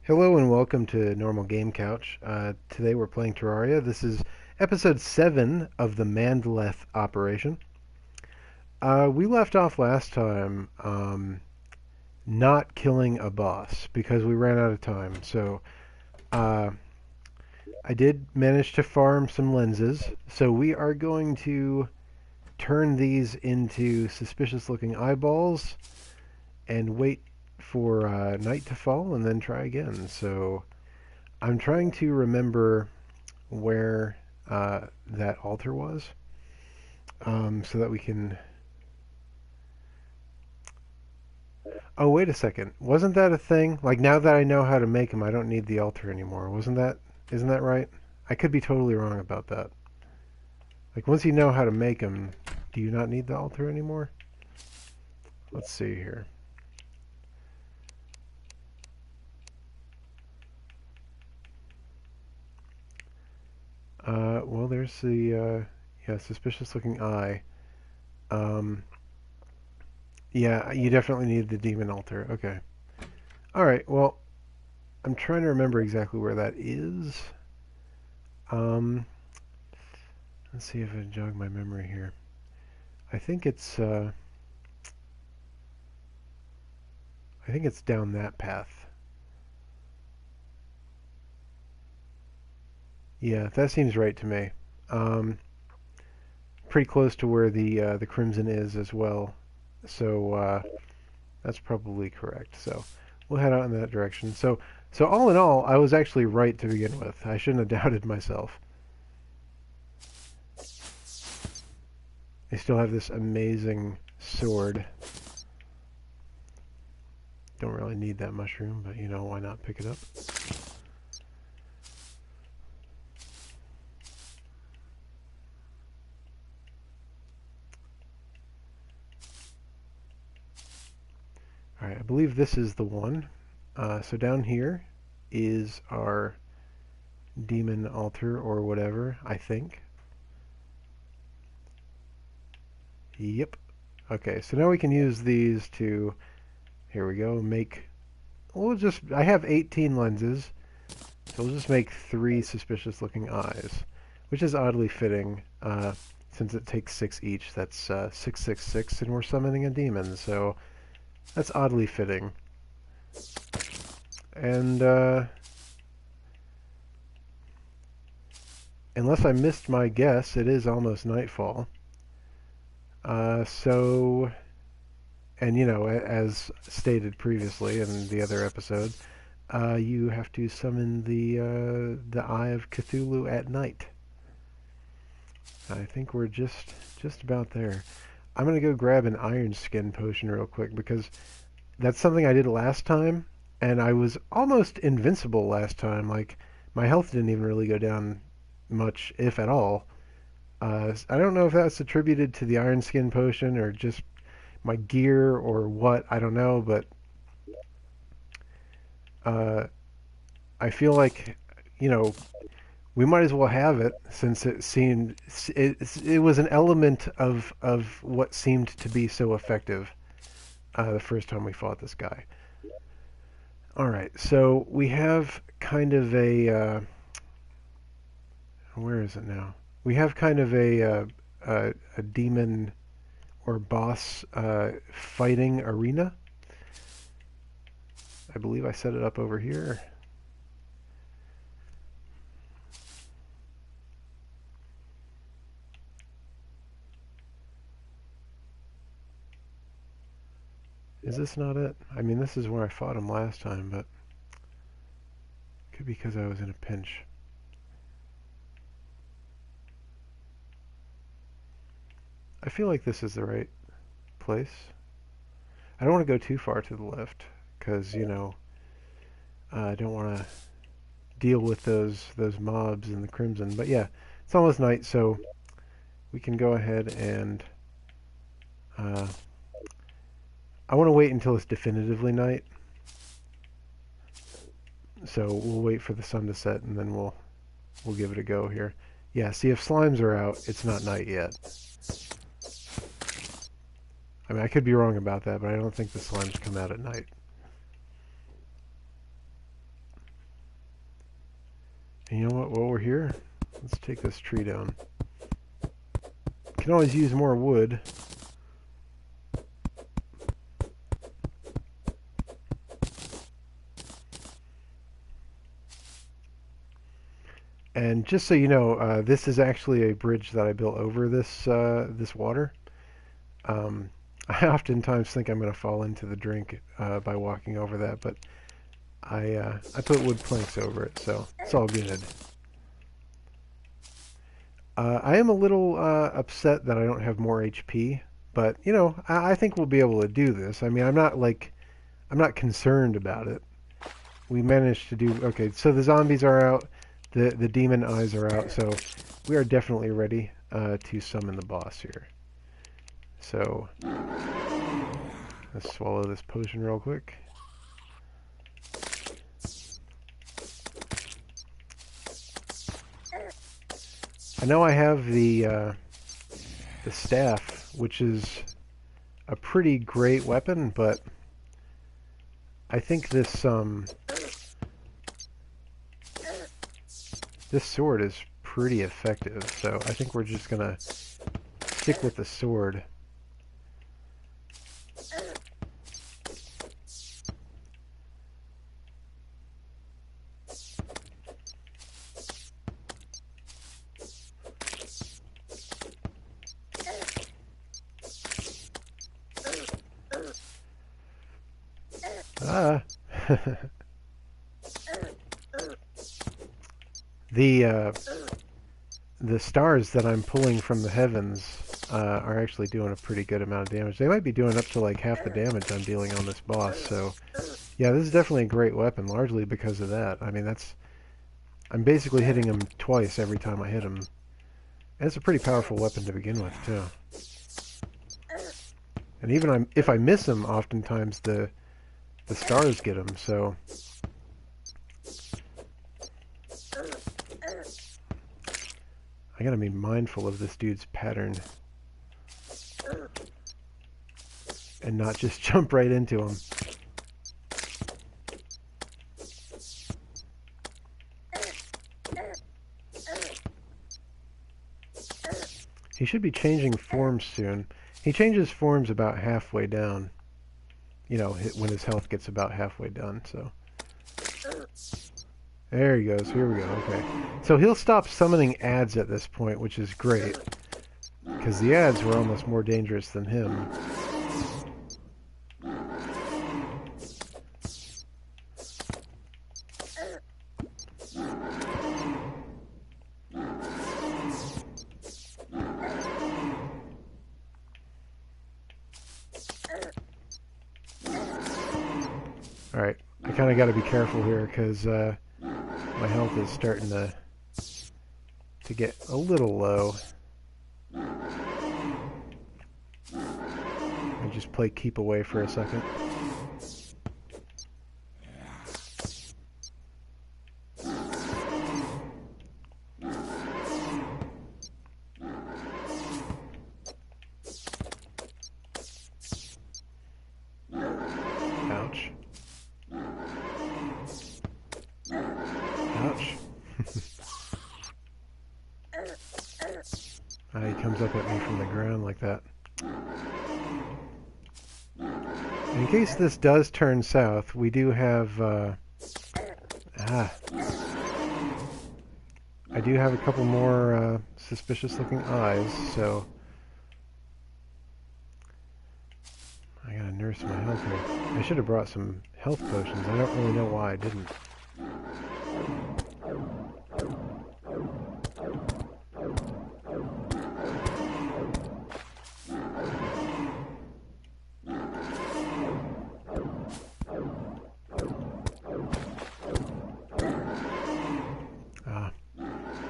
Hello and welcome to Normal Game Couch. Today we're playing Terraria. This is episode 7 of the Mandleth operation. We left off last time not killing a boss because we ran out of time. So uh, I did manage to farm some lenses. So we are going to turn these into suspicious looking eyeballs and wait for night to fall and then try again. So I'm trying to remember where that altar was, so that we can. Oh, wait a second. Wasn't that a thing? Like now that I know how to make them, I don't need the altar anymore. Wasn't that? Isn't that right? I could be totally wrong about that. Like once you know how to make them, do you not need the altar anymore? Let's see here. Well, there's the yeah, suspicious looking eye. Um, yeah, you definitely need the demon altar. Okay. All right. Well, I'm trying to remember exactly where that is. Um, let's see if I can jog my memory here. I think it's down that path. Yeah, that seems right to me. Um, Pretty close to where the crimson is as well. So that's probably correct. So we'll head out in that direction. So all in all, I was actually right to begin with. I shouldn't have doubted myself. I still have this amazing sword. Don't really need that mushroom, but you know, why not pick it up? Alright, I believe this is the one. So down here is our demon altar or whatever, I think. Yep. Okay, so now we can use these to, here we go, I have 18 lenses, so we'll just make 3 suspicious looking eyes, which is oddly fitting, since it takes 6 each. That's 666, and we're summoning a demon, so that's oddly fitting. And, unless I missed my guess, it is almost nightfall. So, and you know, as stated previously in the other episode, you have to summon the Eye of Cthulhu at night. I think we're just about there. I'm gonna go grab an iron skin potion real quick because that's something I did last time, and I was almost invincible last time. Like my health didn't even really go down much, if at all. I don't know if that's attributed to the iron skin potion or just my gear or what. I don't know, but uh, I feel like you know we might as well have it since it was an element of what seemed to be so effective the first time we fought this guy. All right, so we have kind of where is it now? We have kind of a demon or boss fighting arena. I believe I set it up over here. Is this not it? I mean, this is where I fought him last time, but it could be because I was in a pinch. I feel like this is the right place. I don't want to go too far to the left because, you know, I don't want to deal with those mobs in the Crimson. But yeah, it's almost night, so we can go ahead and uh, I want to wait until it's definitively night. So we'll wait for the sun to set and then we'll give it a go here. Yeah, see if slimes are out, it's not night yet. I mean, I could be wrong about that, but I don't think the slimes come out at night. And you know what? While we're here, let's take this tree down. Can always use more wood. And just so you know, this is actually a bridge that I built over this water. I oftentimes think I'm going to fall into the drink by walking over that, but I put wood planks over it, so it's all good. I am a little upset that I don't have more HP, but you know, I think we'll be able to do this. I mean, I'm not concerned about it. We managed to do okay. So the zombies are out, the demon eyes are out, so we are definitely ready to summon the boss here. So let's swallow this potion real quick. I know I have the staff, which is a pretty great weapon, but I think this sword is pretty effective. So I think we're just gonna stick with the sword. Ah. The stars that I'm pulling from the heavens are actually doing a pretty good amount of damage. They might be doing up to like half the damage I'm dealing on this boss. So yeah, this is definitely a great weapon, largely because of that. I mean, I'm basically hitting him twice every time I hit him. And it's a pretty powerful weapon to begin with, too. And even if I miss him, oftentimes the stars get him, so I gotta be mindful of this dude's pattern and not just jump right into him. He should be changing forms soon. He changes forms about halfway down. You know, when his health gets about halfway done, so. There he goes. Here we go. Okay. So he'll stop summoning ads at this point, which is great. Because the ads were almost more dangerous than him. Alright. I kind of got to be careful here because my health is starting to get a little low. I just play keep away for a second. Ouch. Ouch. He comes up at me from the ground like that. In case this does turn south, we do have I do have a couple more suspicious looking eyes, so I gotta nurse my health here. I should have brought some health potions. I don't really know why I didn't.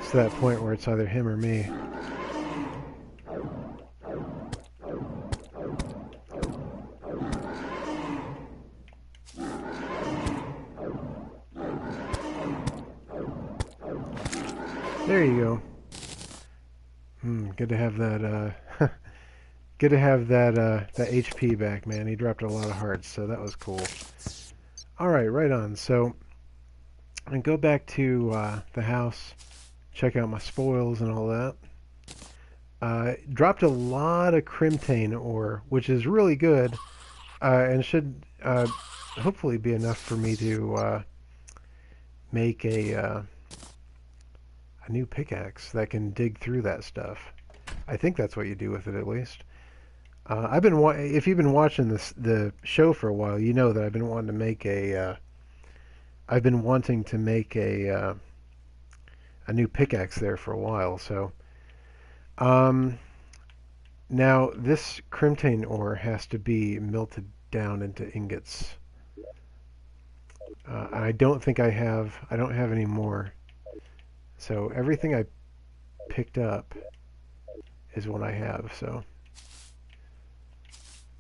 To that point where it's either him or me. There you go. Good to have that. Good to have that that HP back, man. He dropped a lot of hearts, so that was cool. All right, right on. So and go back to the house, check out my spoils and all that. Dropped a lot of crimtane ore, which is really good, and should hopefully be enough for me to make a new pickaxe that can dig through that stuff. I think that's what you do with it, at least. If you've been watching the show for a while, you know that I've been wanting to make a new pickaxe there for a while. So um, now this crimtane ore has to be melted down into ingots. I don't think I don't have any more. So everything I picked up is what I have. So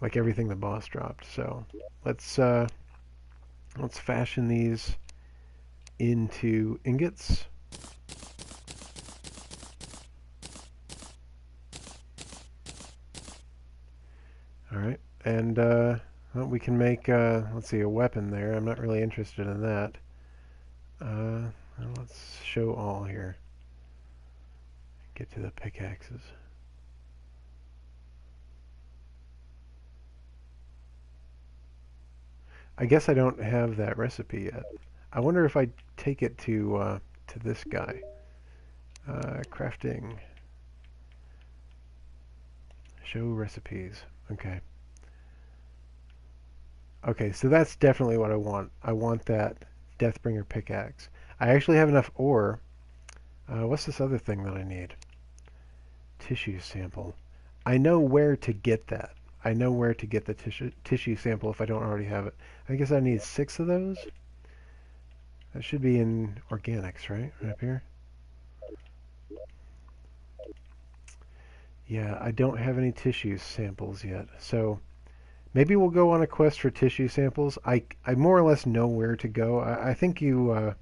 like everything the boss dropped. So let's fashion these into ingots. All right, and well, we can make let's see, a weapon there. I'm not really interested in that. Well, let's show all here. Get to the pickaxes. I guess I don't have that recipe yet. I wonder if I take it to this guy. Crafting. Show recipes. Okay. Okay, so that's definitely what I want. I want that Deathbringer pickaxe. I actually have enough ore. What's this other thing that I need? Tissue sample. I know where to get that. I know where to get the tissue sample if I don't already have it. I guess I need 6 of those. That should be in organics, right? Right up here. Yeah, I don't have any tissue samples yet. So maybe we'll go on a quest for tissue samples. I more or less know where to go. I think you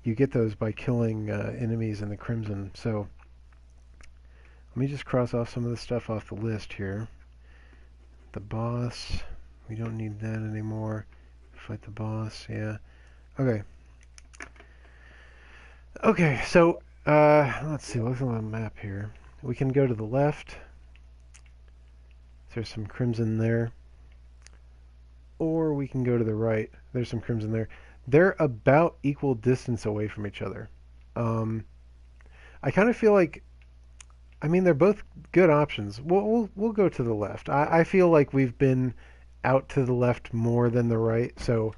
get those by killing enemies in the Crimson. So let me just cross off some of the stuff off the list here. The boss, we don't need that anymore. Fight the boss, yeah. Okay. Okay, so let's see, look on the map here. We can go to the left. There's some crimson there. Or we can go to the right. There's some crimson there. They're about equal distance away from each other. I kind of feel like, I mean, they're both good options. We'll go to the left. I feel like we've been out to the left more than the right, so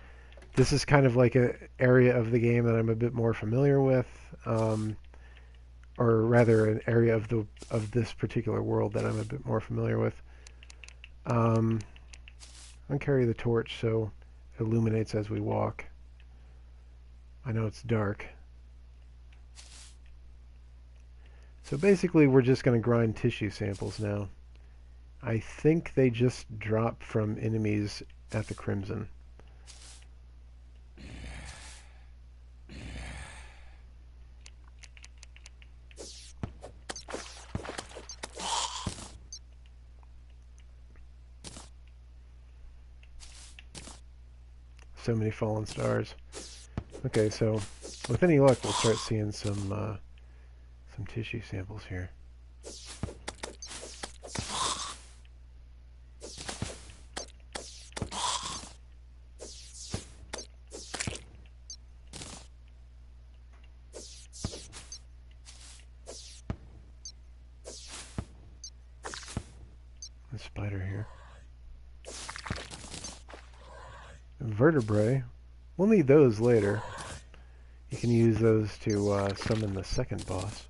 this is kind of like an area of the game that I'm a bit more familiar with, or rather, an area of this particular world that I'm a bit more familiar with. I'll carry the torch so it illuminates as we walk. I know it's dark. So basically we're just going to grind tissue samples now. I think they just drop from enemies at the Crimson. So many fallen stars. Okay, so with any luck we'll start seeing some tissue samples here. The spider here. Vertebrae. We'll need those later. You can use those to summon the second boss.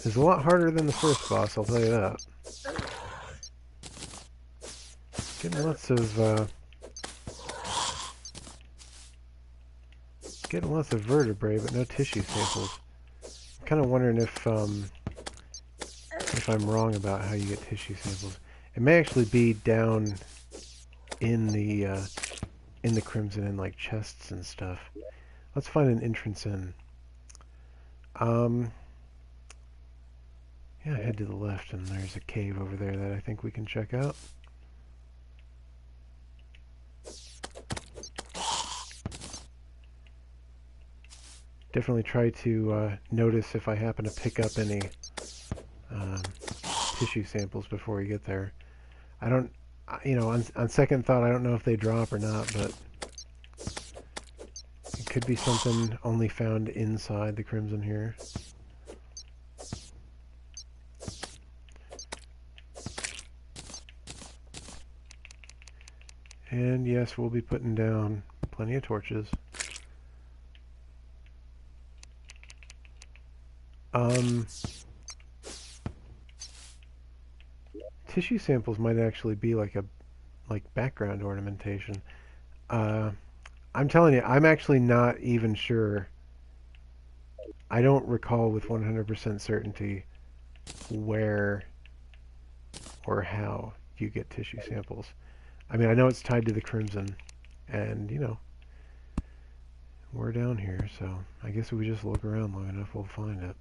It's a lot harder than the first boss, I'll tell you that. Getting lots of vertebrae, but no tissue samples. I'm kind of wondering if I'm wrong about how you get tissue samples. It may actually be down in the Crimson in like chests and stuff. Let's find an entrance in. Yeah, head to the left and there's a cave over there that I think we can check out. Definitely try to notice if I happen to pick up any um, tissue samples before we get there. I don't, on second thought, I don't know if they drop or not, but it could be something only found inside the Crimson here. And yes, we'll be putting down plenty of torches. Tissue samples might actually be like background ornamentation. Uh, I'm telling you, I'm actually not even sure. I don't recall with 100% certainty where or how you get tissue samples. I mean, I know it's tied to the Crimson, and we're down here, so I guess if we just look around long enough, we'll find it.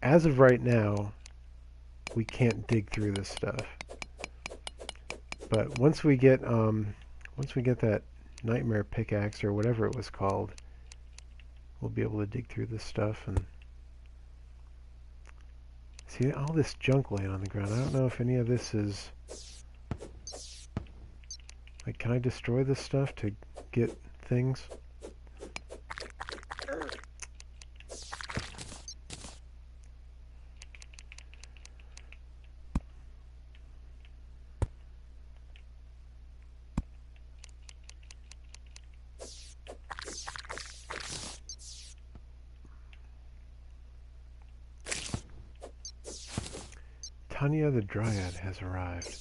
As of right now, we can't dig through this stuff. But once we get that nightmare pickaxe or whatever it was called, we'll be able to dig through this stuff and see all this junk laying on the ground. I don't know if any of this is like, can I destroy this stuff to get things? Tanya the Dryad has arrived.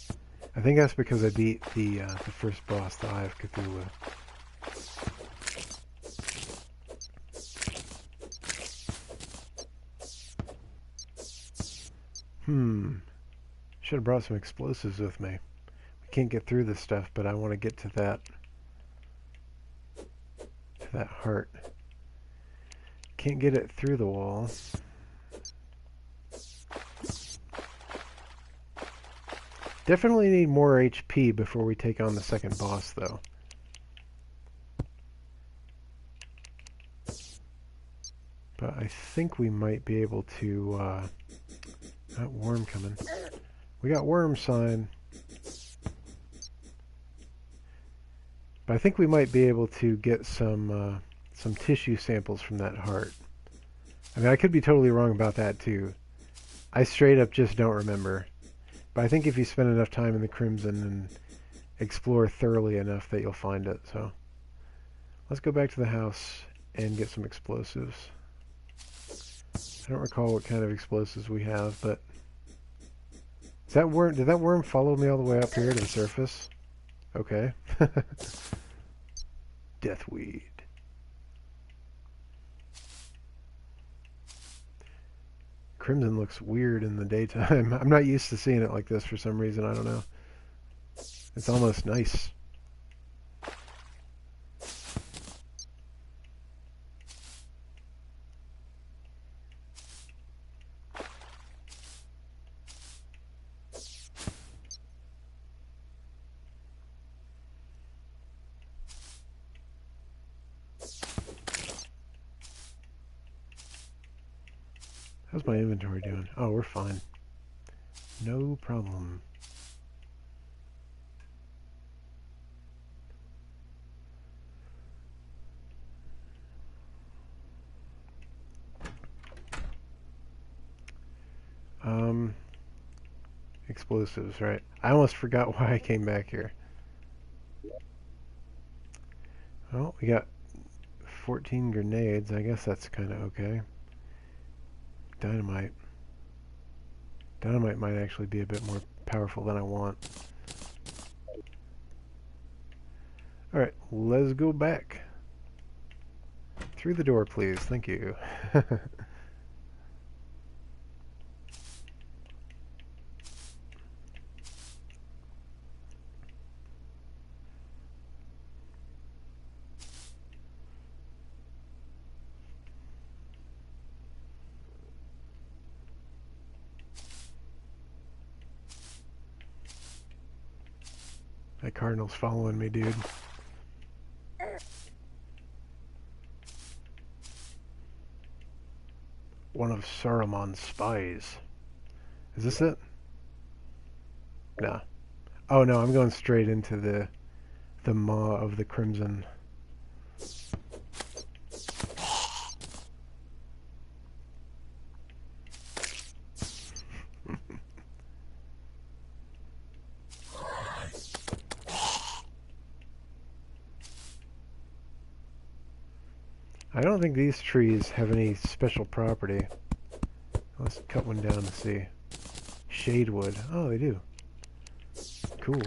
I think that's because I beat the first boss, the Eye of Cthulhu. Should have brought some explosives with me. We can't get through this stuff, but I want to get to that heart. Can't get it through the wall. Definitely need more HP before we take on the second boss, though. But I think we might be able to... that worm coming. We got worm sign. But I think we might be able to get some tissue samples from that heart. I mean, I could be totally wrong about that, too. I straight up just don't remember. But I think if you spend enough time in the Crimson and explore thoroughly enough that you'll find it. So let's go back to the house and get some explosives. I don't recall what kind of explosives we have, but did that worm follow me all the way up here to the surface? Okay. Deathweed. Crimson looks weird in the daytime. I'm not used to seeing it like this for some reason. I don't know. It's almost nice. How's my inventory doing? Oh, we're fine. No problem. Explosives, right. I almost forgot why I came back here. Well, we got 14 grenades. I guess that's kind of okay. Dynamite. Dynamite might actually be a bit more powerful than I want. Alright, let's go back. Through the door, please. Thank you. That cardinal's following me, dude. One of Saruman's spies. Is this it? No. Oh no, I'm going straight into the maw of the Crimson. I don't think these trees have any special property. Let's cut one down to see. Shadewood. Oh, they do. Cool.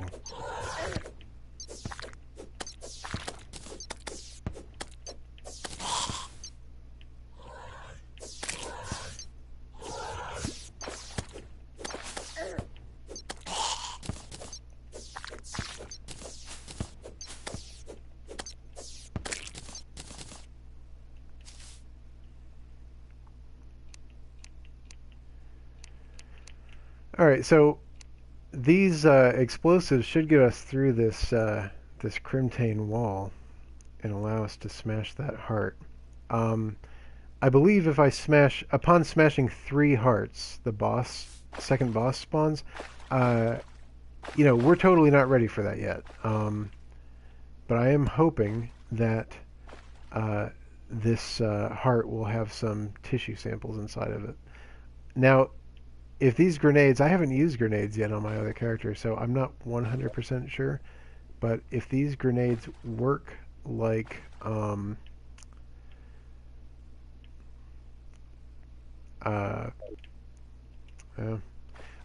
Alright, so these explosives should get us through this Crimtane wall and allow us to smash that heart. I believe if I upon smashing 3 hearts, the second boss spawns. We're totally not ready for that yet. But I am hoping that this heart will have some tissue samples inside of it. Now, if these grenades, I haven't used grenades yet on my other character, so I'm not 100% sure. But if these grenades work like I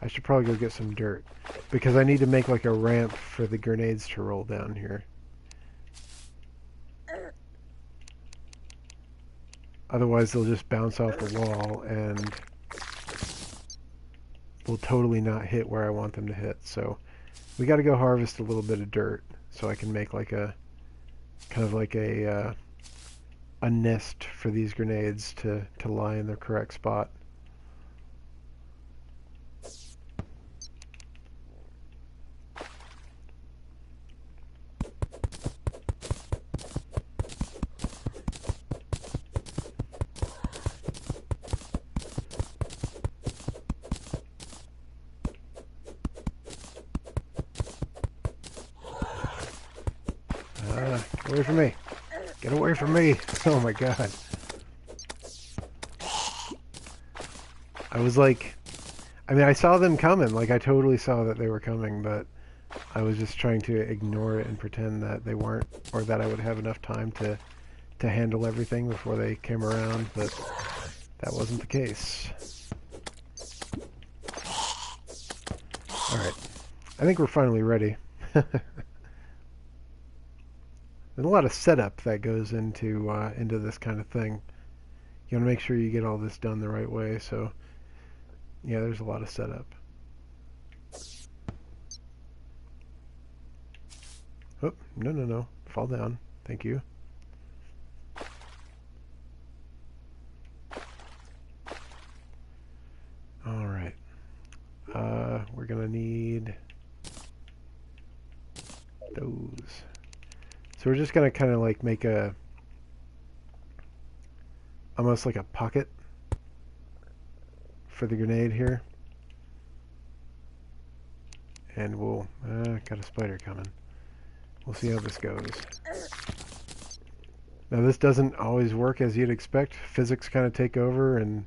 should probably go get some dirt because I need to make like a ramp for the grenades to roll down here. Otherwise they'll just bounce off the wall and will totally not hit where I want them to hit. So we got to go harvest a little bit of dirt so I can make like a kind of like a nest for these grenades to lie in their correct spot. Get away from me. Get away from me. Oh my god. I was like, I saw them coming. Like, I totally saw that they were coming, but I was just trying to ignore it and pretend that they weren't, or that I would have enough time to handle everything before they came around, but that wasn't the case. Alright. I think we're finally ready. There's a lot of setup that goes into this kind of thing. You want to make sure you get all this done the right way, so yeah, there's a lot of setup. Oh, no. Fall down. Thank you. Alright. We're going to need those. So we're just going to kind of like make almost like a pocket for the grenade here. And we'll, got a spider coming. We'll see how this goes. Now this doesn't always work as you'd expect. Physics kind of take over and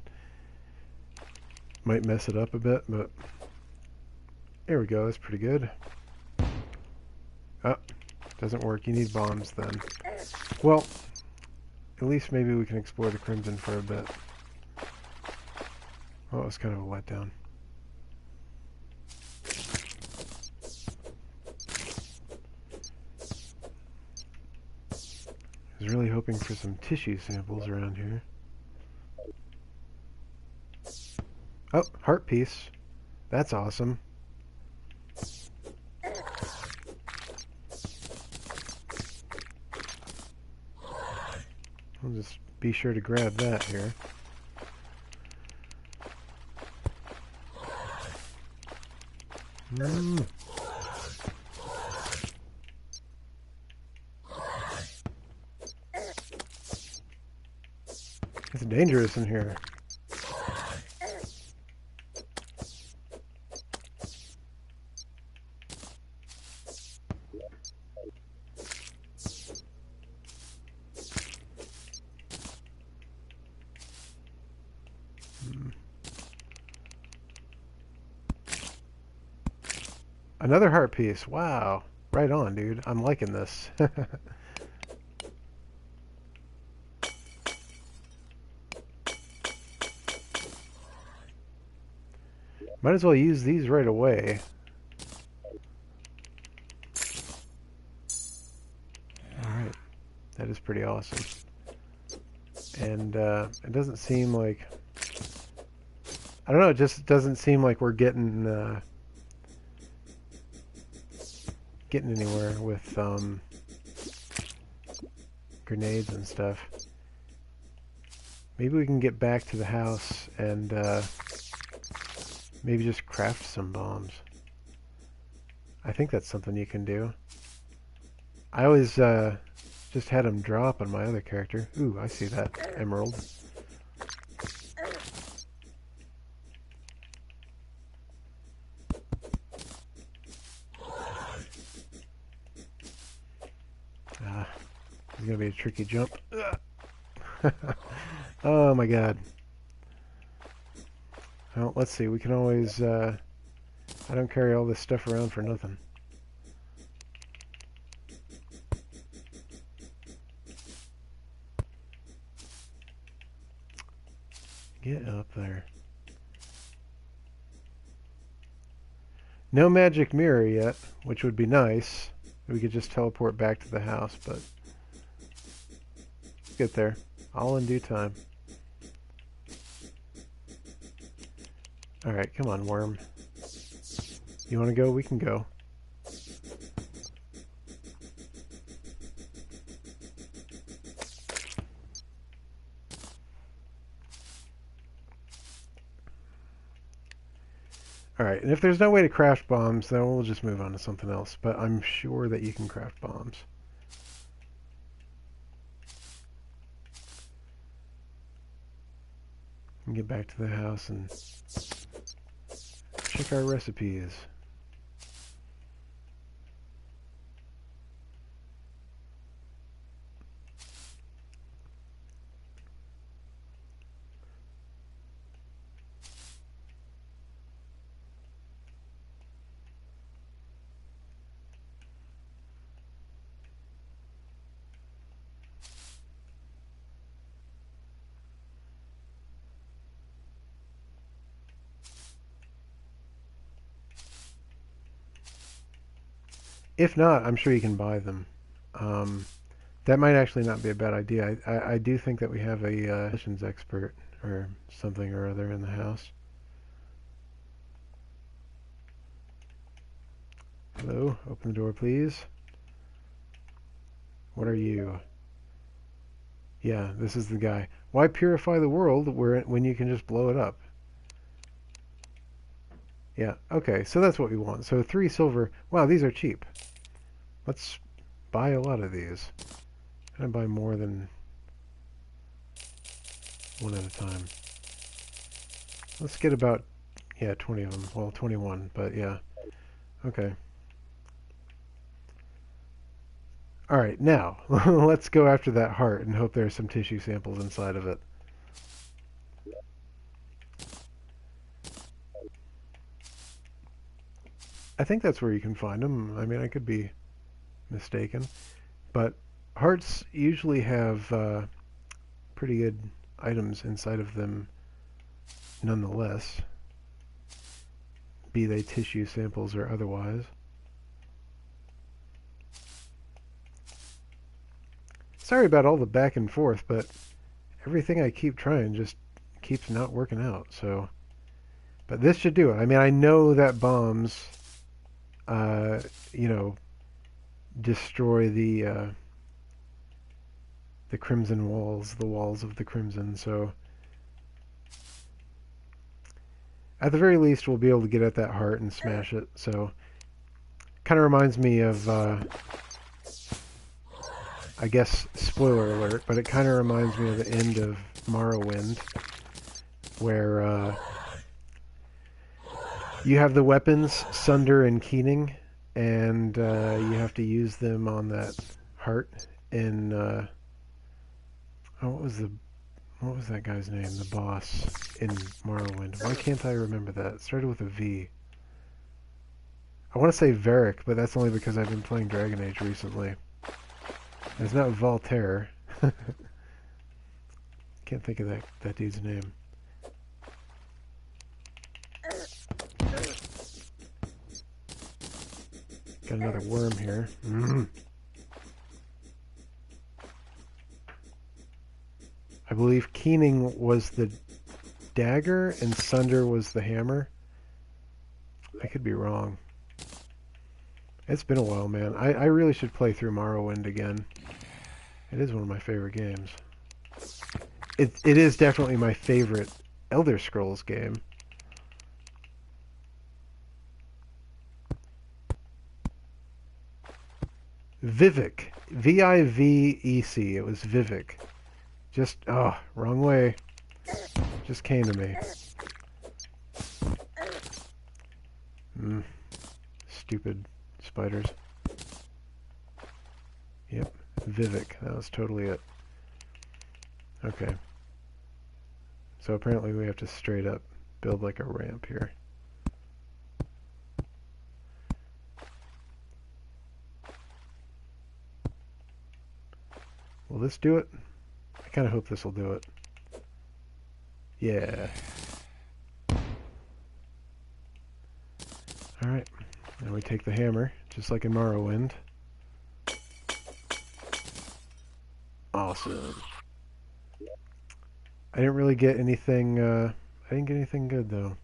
might mess it up a bit, but there we go, that's pretty good. Oh, doesn't work. You need bombs then. Well, at least maybe we can explore the Crimson for a bit. Well, it was kind of a letdown. I was really hoping for some tissue samples around here. Oh, heart piece. That's awesome. I'll just be sure to grab that here. It's dangerous in here. Another heart piece. Wow. Right on, dude. I'm liking this. Might as well use these right away. Alright. That is pretty awesome. And it doesn't seem like... I don't know, it just doesn't seem like we're getting anywhere with grenades and stuff. Maybe we can get back to the house and maybe just craft some bombs. I think that's something you can do. I always just had them drop on my other character. Ooh, I see that emerald. It's gonna be a tricky jump. Oh my god. Well, let's see. We can always... I don't carry all this stuff around for nothing. Get up there. No magic mirror yet, which would be nice. We could just teleport back to the house, but... Let's get there. All in due time. Alright, come on, worm. You want to go? We can go. Alright, and if there's no way to craft bombs, then we'll just move on to something else. But I'm sure that you can craft bombs. And get back to the house and check our recipes. If not, I'm sure you can buy them. That might actually not be a bad idea. I do think that we have a missions expert or something or other in the house. Hello, open the door, please. What are you? Yeah, this is the guy. Why purify the world when you can just blow it up? Yeah, okay, so that's what we want. So 3 silver. Wow, these are cheap. Let's buy a lot of these. Can I buy more than one at a time? Let's get about, yeah, 20 of them. Well, 21, but yeah. Okay. Alright, now, let's go after that heart and hope there's some tissue samples inside of it. I think that's where you can find them. I mean, I could be mistaken. But hearts usually have pretty good items inside of them nonetheless, be they tissue samples or otherwise. Sorry about all the back and forth, but everything I keep trying just keeps not working out. So, but this should do it. I mean, I know that bombs, you know, destroy the crimson walls, the walls of the crimson. So, at the very least, we'll be able to get at that heart and smash it. So, kind of reminds me of, I guess, spoiler alert, but it kind of reminds me of the end of Morrowind, where you have the weapons Sunder and Keening, and you have to use them on that heart in what was that guy's name? The boss in Morrowind. Why can't I remember that? It started with a V. I want to say Varric, but that's only because I've been playing Dragon Age recently. It's not Voltaire. Can't think of that dude's name. Got another worm here. I believe Keening was the dagger and Sunder was the hammer. I could be wrong. It's been a while, man. I really should play through Morrowind again. It is one of my favorite games. It is definitely my favorite Elder Scrolls game. Vivek. V-I-V-E-C. It was Vivek. Just, wrong way. Just came to me. Stupid spiders. Yep, Vivek. That was totally it. Okay. So apparently we have to straight up build like a ramp here. Will this do it? I kind of hope this will do it. Yeah. Alright. Now we take the hammer, just like in Morrowind. Awesome. I didn't really get anything, I didn't get anything good though.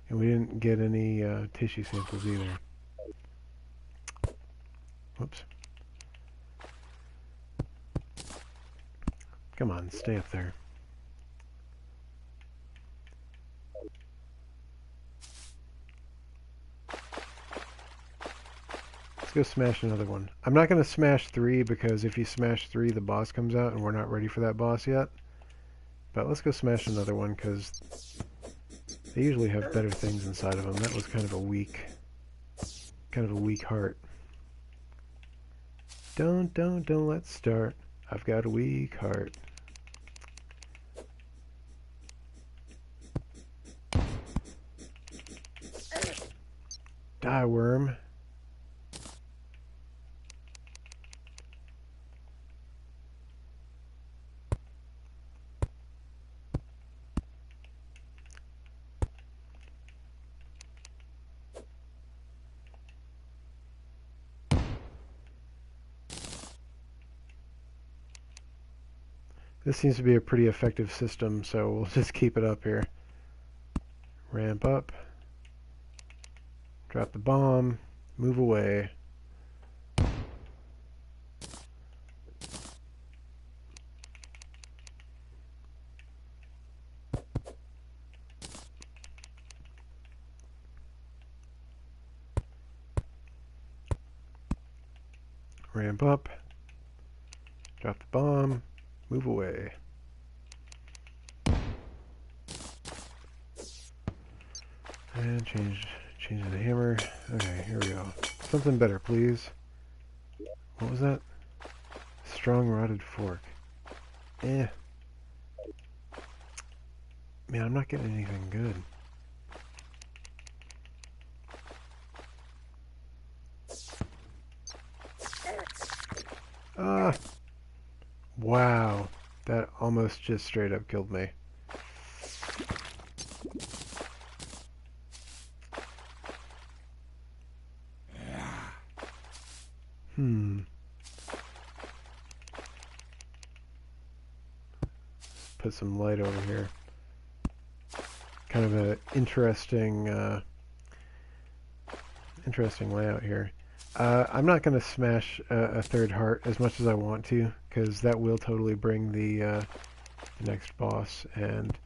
And we didn't get any tissue samples either. Whoops. Come on, stay up there. Let's go smash another one. I'm not going to smash 3 because if you smash 3 the boss comes out and we're not ready for that boss yet. But let's go smash another one because they usually have better things inside of them. That was kind of a weak heart. Don't let's start. I've got a weak heart. Die, worm. This seems to be a pretty effective system, so we'll just keep it up here. Ramp up. Drop the bomb. Move away. Ramp up. Drop the bomb. Move away. And change the hammer. Okay, here we go. Something better, please. What was that? Strong rotted fork. Eh. Man, I'm not getting anything good. Ah! Wow. That almost just straight up killed me. Put some light over here. Kind of an interesting layout here. I'm not going to smash a third heart as much as I want to, because that will totally bring the next boss, and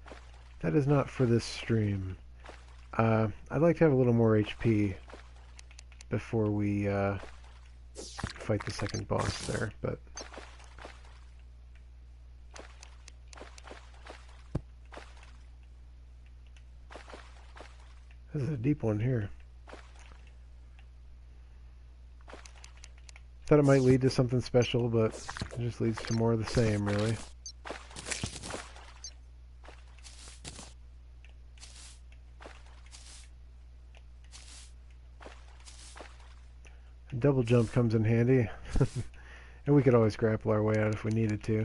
that is not for this stream. I'd like to have a little more HP before we fight the second boss there, but this is a deep one here. Thought it might lead to something special, but it just leads to more of the same, really. double jump comes in handy. And we could always grapple our way out if we needed to.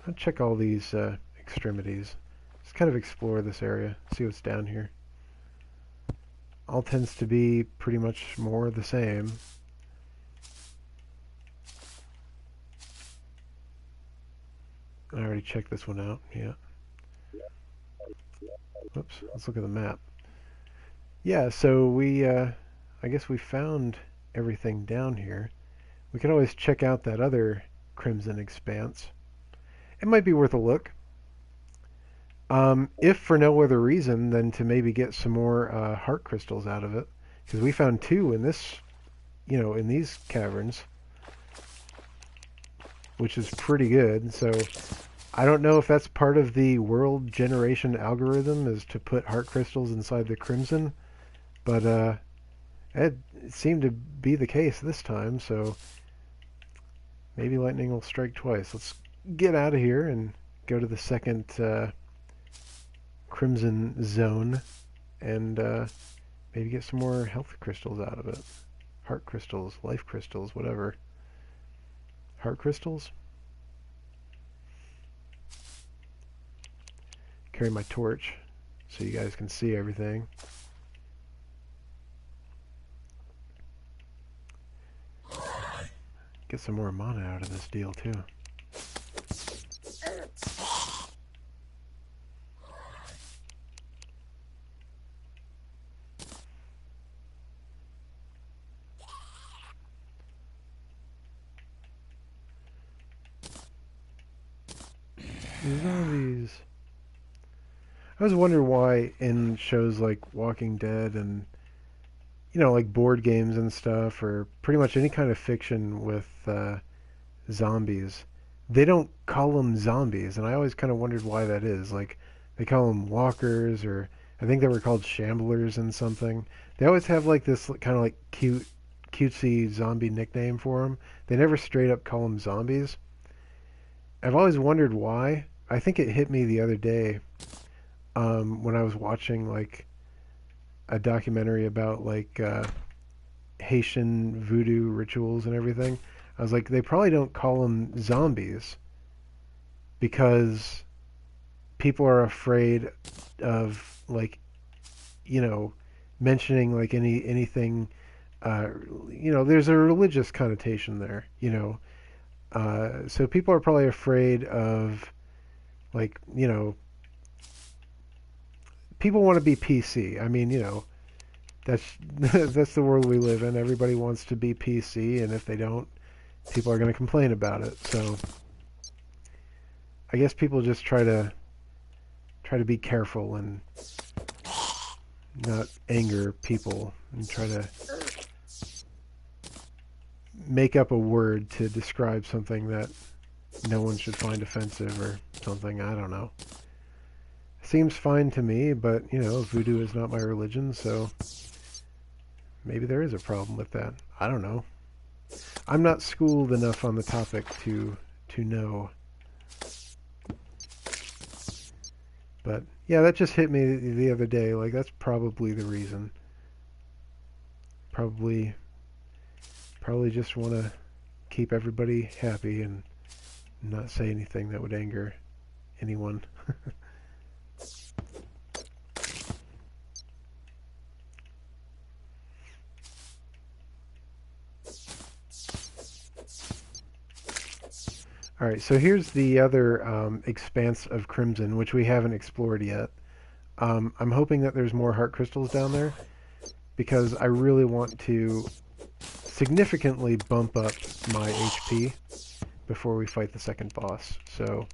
I'll check all these extremities. Just kind of explore this area, see what's down here. All tends to be pretty much more the same. I already checked this one out, yeah. Oops, let's look at the map. Yeah, so I guess we found everything down here. We could always check out that other Crimson Expanse. It might be worth a look. If for no other reason than to maybe get some more heart crystals out of it. Because we found 2 in this, in these caverns. Which is pretty good. So I don't know if that's part of the world generation algorithm, is to put heart crystals inside the Crimson. But it seemed to be the case this time, so maybe lightning will strike twice. Let's get out of here and go to the second Crimson Zone and maybe get some more health crystals out of it. Heart crystals, life crystals, whatever. Heart crystals? Carry my torch so you guys can see everything. Get some more mana out of this deal too. Zombies. I was wondering why in shows like Walking Dead and like board games and stuff, or pretty much any kind of fiction with zombies, they don't call them zombies, and I always kind of wondered why that is. Like, they call them walkers, or I think they were called shamblers and something. They always have like this kind of like cutesy zombie nickname for them. They never straight up call them zombies. I've always wondered why. I think it hit me the other day when I was watching like a documentary about like Haitian voodoo rituals and everything. I was like, they probably don't call them zombies because people are afraid of like, mentioning like anything. There's a religious connotation there. So people are probably afraid of like, people want to be PC. I mean, that's that's the world we live in. Everybody wants to be PC, and if they don't, people are going to complain about it. So I guess people just try to be careful and not anger people, and try to make up a word to describe something that no one should find offensive or something. I don't know. Seems fine to me, but voodoo is not my religion, so maybe there is a problem with that. I don't know. I'm not schooled enough on the topic to know. But yeah, that just hit me the other day. Like, that's probably the reason. Probably just want to keep everybody happy and not say anything that would anger anyone. Alright, so here's the other expanse of Crimson, which we haven't explored yet. I'm hoping that there's more heart crystals down there, because I really want to significantly bump up my HP before we fight the second boss. So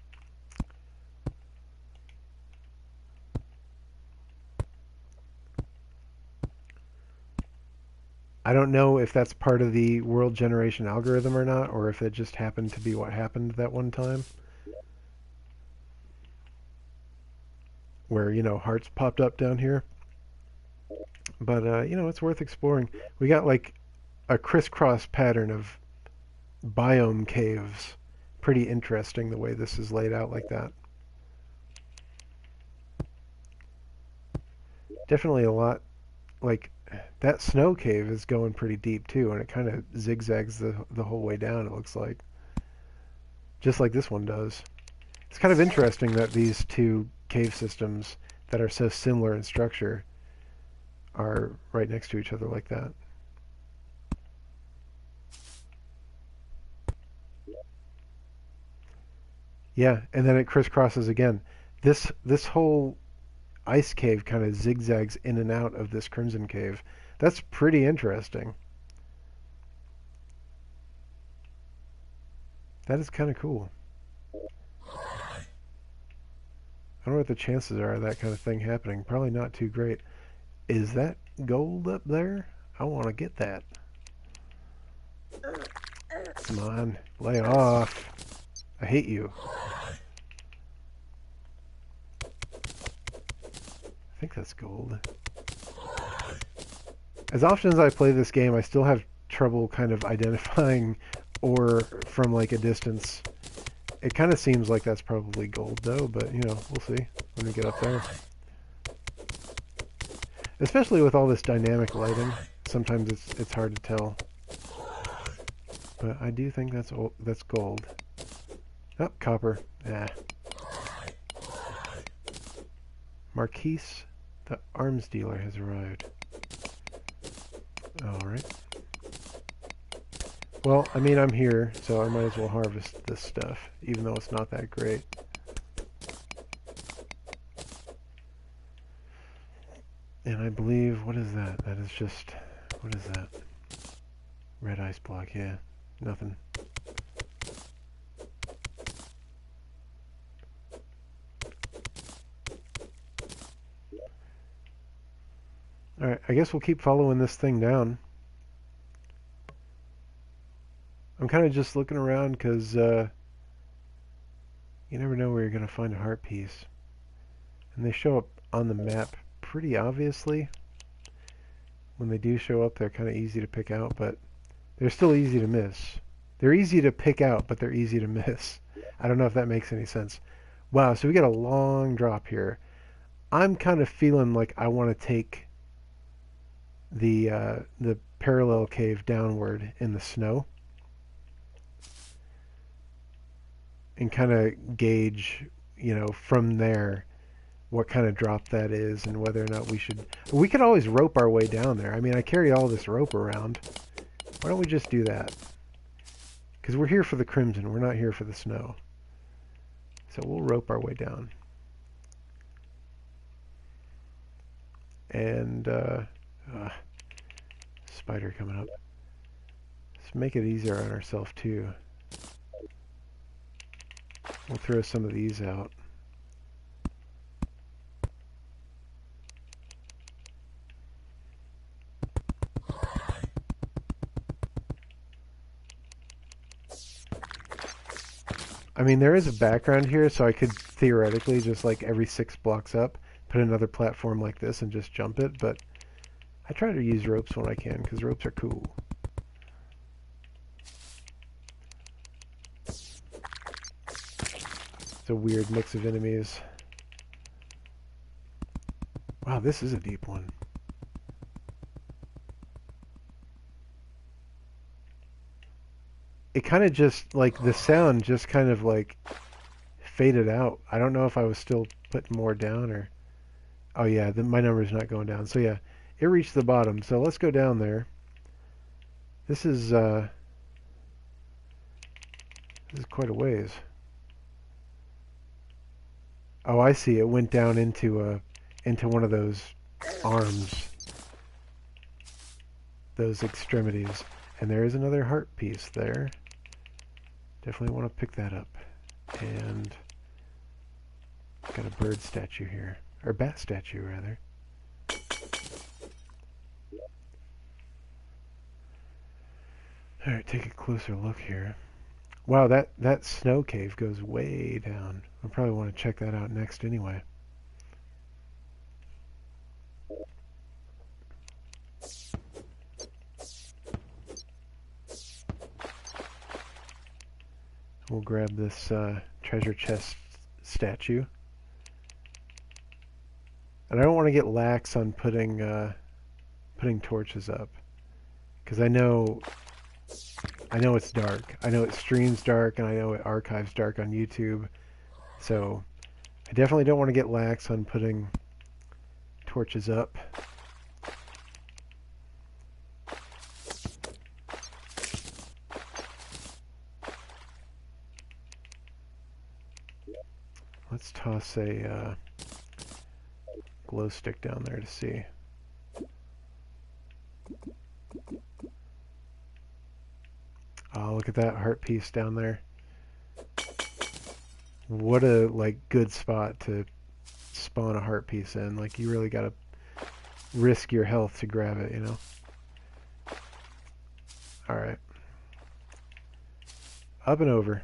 I don't know if that's part of the world generation algorithm or not, or if it just happened to be what happened that one time, where, hearts popped up down here. But, it's worth exploring. We got, like, a crisscross pattern of biome caves. Pretty interesting the way this is laid out like that. Definitely a lot, like, That snow cave is going pretty deep too, and it kind of zigzags the whole way down. It looks like, just like this one does. It's kind of interesting that these two cave systems that are so similar in structure are right next to each other like that. Yeah, and then it crisscrosses again. This whole ice cave kind of zigzags in and out of this crimson cave. That's pretty interesting. That is kind of cool. I don't know what the chances are of that kind of thing happening. Probably not too great. Is that gold up there? I want to get that. Come on, lay off. I hate you. I think that's gold. As often as I play this game, I still have trouble kind of identifying ore from like a distance. It kind of seems like that's probably gold though, but you know, we'll see when we get up there. Especially with all this dynamic lighting, sometimes it's hard to tell. But I do think that's gold. Oh, copper. Ah. Marquise, the arms dealer, has arrived. Alright. Well, I mean, I'm here, so I might as well harvest this stuff, even though it's not that great. And I believe, what is that? That is just, what is that? Red ice block, yeah. Nothing. Alright, I guess we'll keep following this thing down. I'm kind of just looking around because you never know where you're going to find a heart piece. And they show up on the map pretty obviously. When they do show up, they're kind of easy to pick out, but they're still easy to miss. They're easy to pick out, but they're easy to miss. I don't know if that makes any sense. Wow, so we got a long drop here. I'm kind of feeling like I want to take the parallel cave downward in the snow and kind of gauge, you know, from there what kind of drop that is and whether or not we could always rope our way down there. I mean, I carry all this rope around. Why don't we just do that? Because we're here for the crimson, we're not here for the snow. So we'll rope our way down. And spider coming up. Let's make it easier on ourselves too. We'll throw some of these out. I mean, there is a background here, so I could theoretically just like every 6 blocks up, put another platform like this and just jump it, but I try to use ropes when I can, because ropes are cool. It's a weird mix of enemies. Wow, this is a deep one. It kind of just, like, the sound just kind of, like, faded out. I don't know if I was still putting more down or... Oh, yeah, my number's not going down. So, yeah, it reached the bottom. So let's go down there. This is quite a ways. Oh, I see. It went down into one of those arms. Those extremities. And there is another heart piece there. Definitely want to pick that up. And got a bird statue here. Or bat statue, rather. Alright, take a closer look here. Wow, that snow cave goes way down. I probably want to check that out next anyway. We'll grab this treasure chest statue. And I don't want to get lax on putting putting torches up, because I know it's dark. I know it streams dark, and I know it archives dark on YouTube. So I definitely don't want to get lax on putting torches up. Let's toss a glow stick down there to see. Oh, look at that heart piece down there. What a good spot to spawn a heart piece in. Like, you really gotta risk your health to grab it, you know? Alright. Up and over.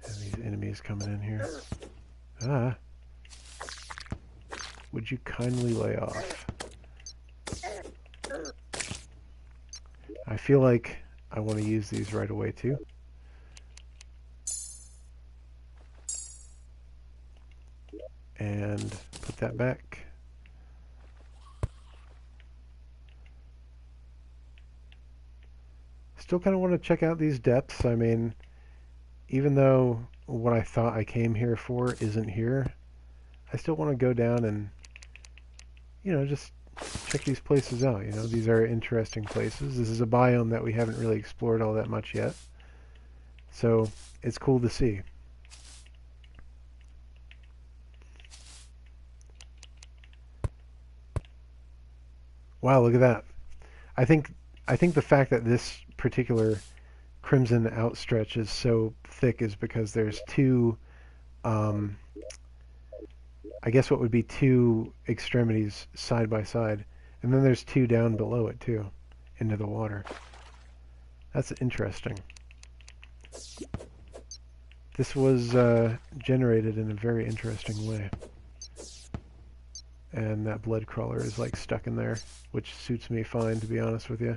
And these enemies coming in here. Ah. Would you kindly lay off? I feel like I want to use these right away too. And put that back. Still kind of want to check out these depths. I mean, even though what I thought I came here for isn't here, I still want to go down and, you know, just check these places out. You know, these are interesting places. This is a biome that we haven't really explored all that much yet. So it's cool to see. Wow, look at that. I think the fact that this particular crimson outstretch is so thick is because there's two, I guess what would be two extremities side by side, and then there's two down below it too, into the water. That's interesting. This was generated in a very interesting way. And that blood crawler is like stuck in there, which suits me fine, to be honest with you.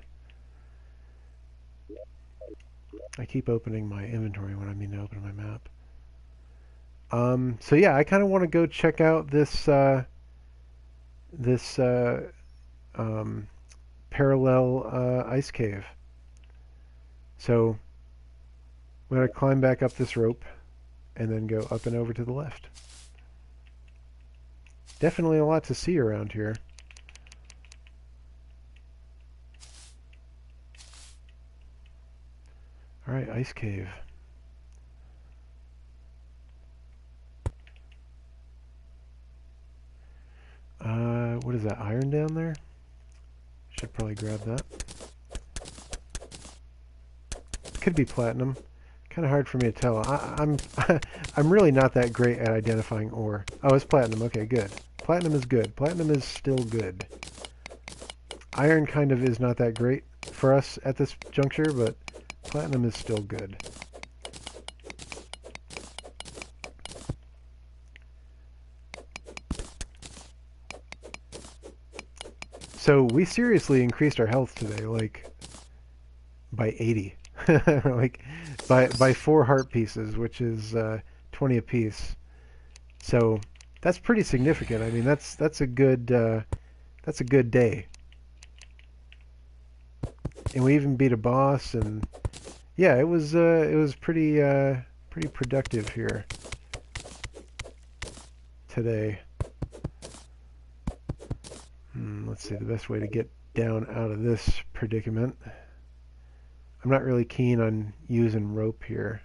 I keep opening my inventory when I mean to open my map. So yeah, I kind of want to go check out this parallel ice cave. So I'm going to climb back up this rope and then go up and over to the left. Definitely a lot to see around here. Alright, ice cave. What is that, iron down there? Should probably grab that. Could be platinum. Kind of hard for me to tell. I'm I'm really not that great at identifying ore. Oh, it's platinum. Okay, good. Platinum is good. Platinum is still good. Iron kind of is not that great for us at this juncture, but platinum is still good. So we seriously increased our health today, like by 80. Like by 4 heart pieces, which is 20 apiece. So that's pretty significant. I mean, that's a good day. And we even beat a boss, and yeah, it was pretty productive here today. Let's see the best way to get down out of this predicament. I'm not really keen on using rope here.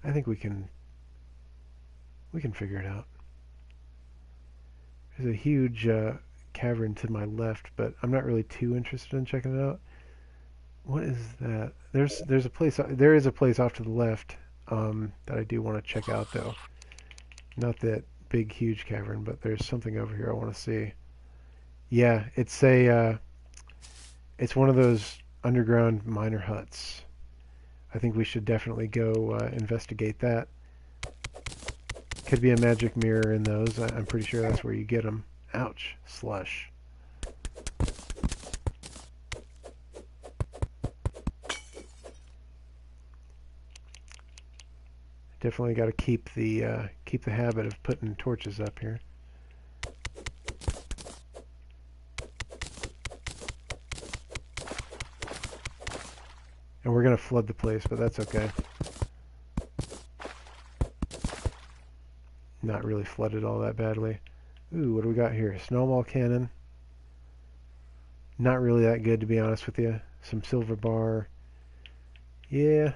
I think we can figure it out. There's a huge cavern to my left, but I'm not really too interested in checking it out. What is that? There's a place. There is a place off to the left that I do want to check out, though. Not that big, huge cavern, but there's something over here I want to see. Yeah, it's one of those underground miner huts. I think we should definitely go investigate that. Could be a magic mirror in those. I'm pretty sure that's where you get them. Ouch, slush. Definitely got to keep the habit of putting torches up here. And we're gonna flood the place, but that's okay. Not really flooded all that badly. Ooh, what do we got here? Snowball cannon. Not really that good, to be honest with you. Some silver bar. Yeah.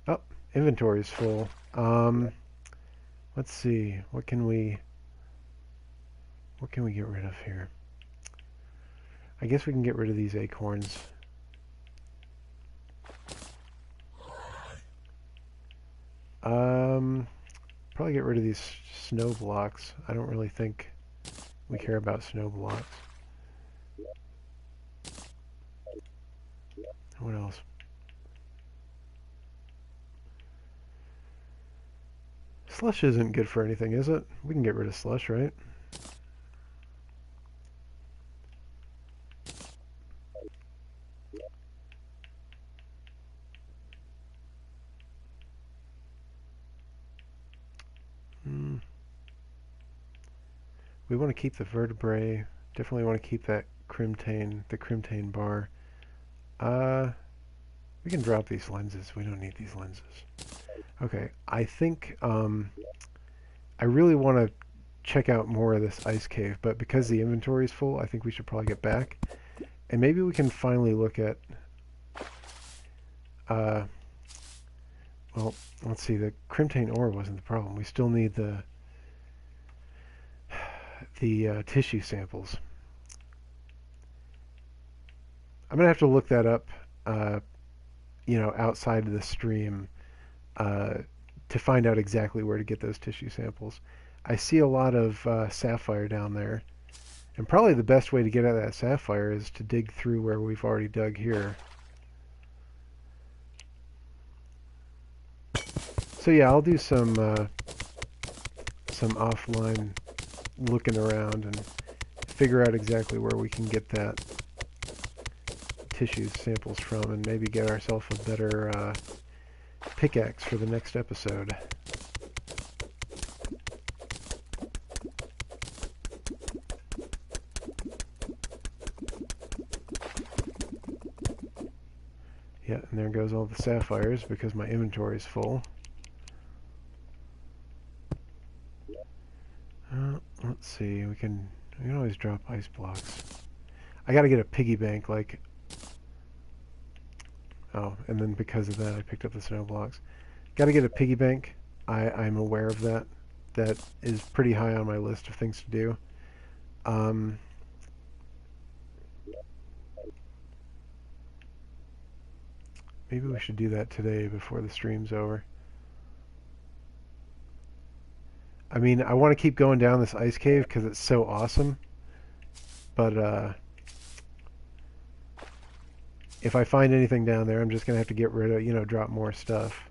Oh, inventory's full. Let's see. What can we get rid of here? I guess we can get rid of these acorns. Probably get rid of these snow blocks. I don't really think we care about snow blocks. What else? Slush isn't good for anything, is it? We can get rid of slush, right? We want to keep the vertebrae. Definitely want to keep that the crimtane bar. We can drop these lenses. We don't need these lenses. Okay, I think I really want to check out more of this ice cave, but because the inventory is full, I think we should probably get back. And maybe we can finally look at well, let's see, the crimtane ore wasn't the problem. We still need the tissue samples. I'm gonna have to look that up, outside of the stream, to find out exactly where to get those tissue samples. I see a lot of sapphire down there, and probably the best way to get at that sapphire is to dig through where we've already dug here. So yeah, I'll do some offline looking around and figure out exactly where we can get that tissue samples from, and maybe get ourselves a better pickaxe for the next episode. Yeah, and there goes all the sapphires because my inventory is full. Let's see, we can always drop ice blocks. I gotta get a piggy bank, like... Oh, and then because of that I picked up the snow blocks. Gotta get a piggy bank. I'm aware of that. That is pretty high on my list of things to do. Maybe we should do that today before the stream's over. I mean, I want to keep going down this ice cave because it's so awesome. But, if I find anything down there, I'm just going to have to get rid of, drop more stuff.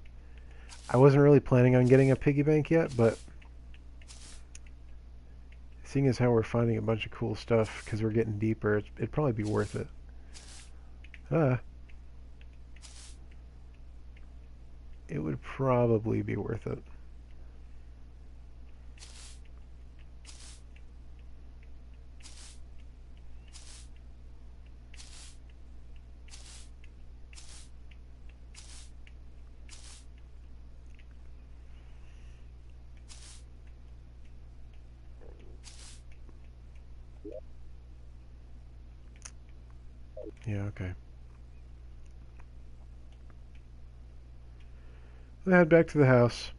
I wasn't really planning on getting a piggy bank yet, but seeing as how we're finding a bunch of cool stuff because we're getting deeper, it'd probably be worth it. It would probably be worth it. Yeah, okay. I head back to the house.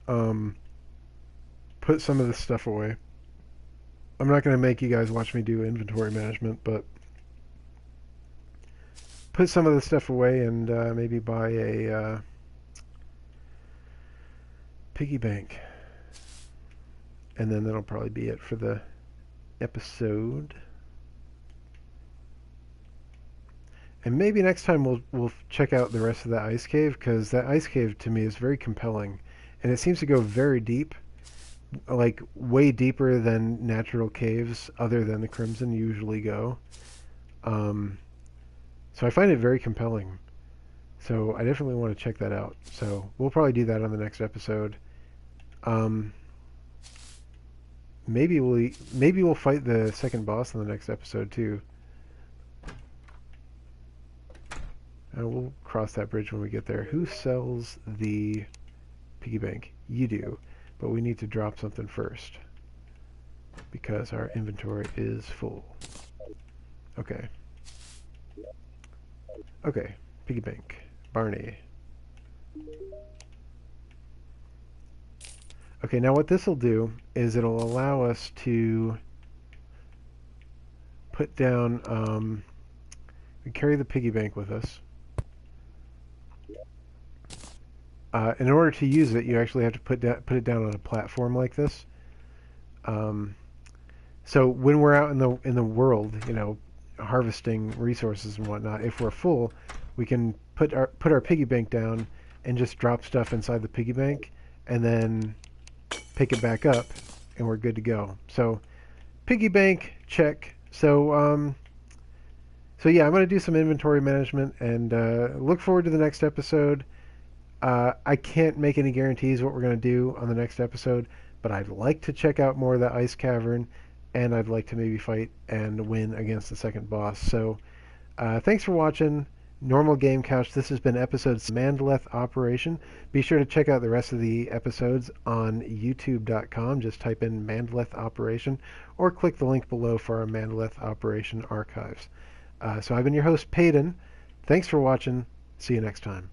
Put some of this stuff away. I'm not going to make you guys watch me do inventory management, but put some of the stuff away and maybe buy a piggy bank. And then that'll probably be it for the episode. And maybe next time we'll check out the rest of that ice cave, because that ice cave to me is very compelling, and it seems to go very deep, like way deeper than natural caves other than the Crimson usually go. So I find it very compelling. So I definitely want to check that out. So we'll probably do that on the next episode. Um, maybe we'll fight the second boss in the next episode too. We'll cross that bridge when we get there. Who sells the piggy bank? You do, but we need to drop something first because our inventory is full. Okay. Okay. Piggy bank. Barney. Okay, now what this will do is it'll allow us to put down, we carry the piggy bank with us. In order to use it, you actually have to put it down on a platform like this. So when we're out in the world, harvesting resources and whatnot, if we're full, we can put our piggy bank down and just drop stuff inside the piggy bank, and then pick it back up, and we're good to go. So piggy bank check. So yeah, I'm going to do some inventory management and look forward to the next episode. I can't make any guarantees what we're going to do on the next episode, but I'd like to check out more of that ice cavern, and I'd like to maybe fight and win against the second boss. So thanks for watching Normal Game Couch. This has been episode Mandleth Operation. Be sure to check out the rest of the episodes on youtube.com. Just type in Mandleth Operation or click the link below for our Mandleth Operation archives. So I've been your host, Payton. Thanks for watching. See you next time.